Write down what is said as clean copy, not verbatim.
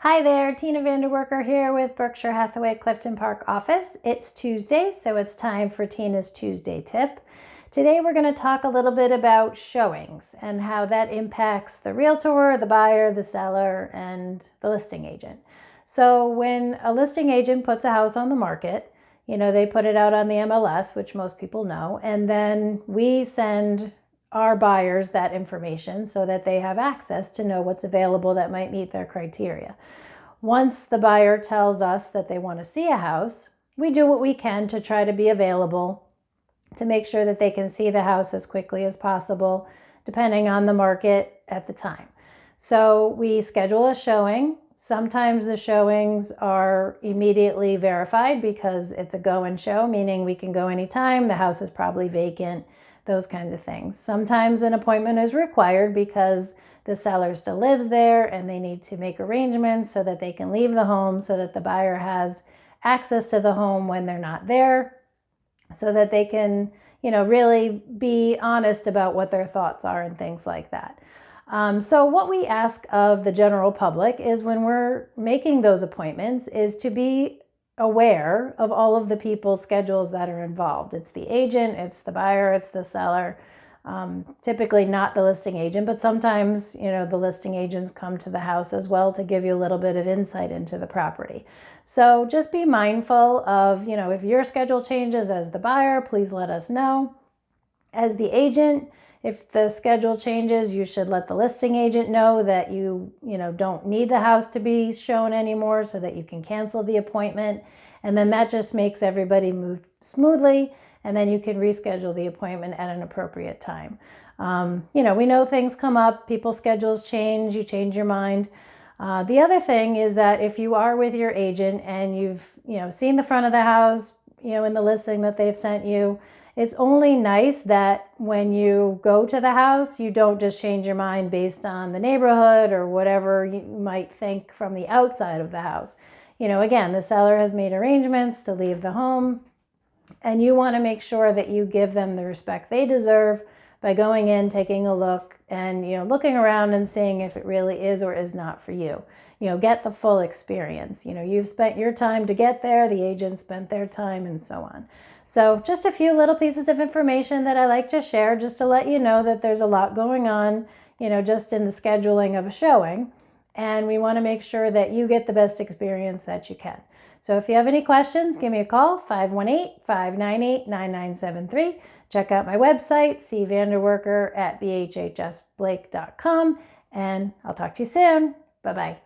Hi there, Tina VanDerwerker here with Berkshire Hathaway Clifton Park office. It's Tuesday, so it's time for Tina's Tuesday tip. Today we're going to talk a little bit about showings and how that impacts the realtor, the buyer, the seller, and the listing agent. So when a listing agent puts a house on the market, they put it out on the MLS, which most people know, and then we send our buyers that information so that they have access to know what's available that might meet their criteria. Once the buyer tells us that they want to see a house, we do what we can to try to be available to make sure that they can see the house as quickly as possible, depending on the market at the time. So we schedule a showing. Sometimes the showings are immediately verified because it's a go and show, meaning we can go anytime, the house is probably vacant, those kinds of things. Sometimes an appointment is required because the seller still lives there and they need to make arrangements so that they can leave the home so that the buyer has access to the home when they're not there, so that they can, really be honest about what their thoughts are and things like that. So what we ask of the general public is when we're making those appointments is to be aware of all of the people's schedules that are involved. It's the agent, it's the buyer, it's the seller, typically not the listing agent, but sometimes, the listing agents come to the house as well to give you a little bit of insight into the property. So just be mindful of, if your schedule changes as the buyer, please let us know. As the agent, if the schedule changes, you should let the listing agent know that you don't need the house to be shown anymore so that you can cancel the appointment. And then that just makes everybody move smoothly. And then you can reschedule the appointment at an appropriate time. We know things come up, people's schedules change, you change your mind. The other thing is that if you are with your agent and you've, seen the front of the house, in the listing that they've sent you, it's only nice that when you go to the house, you don't just change your mind based on the neighborhood or whatever you might think from the outside of the house. Again, the seller has made arrangements to leave the home, and you want to make sure that you give them the respect they deserve by going in, taking a look, and looking around and seeing if it really is or is not for you. Get the full experience. You've spent your time to get there, the agent spent their time, and so on. So just a few little pieces of information that I like to share just to let you know that there's a lot going on, just in the scheduling of a showing. And we want to make sure that you get the best experience that you can. So if you have any questions, give me a call, 518-598-9973. Check out my website, cvanderwerker@bhhsblake.com, and I'll talk to you soon. Bye-bye.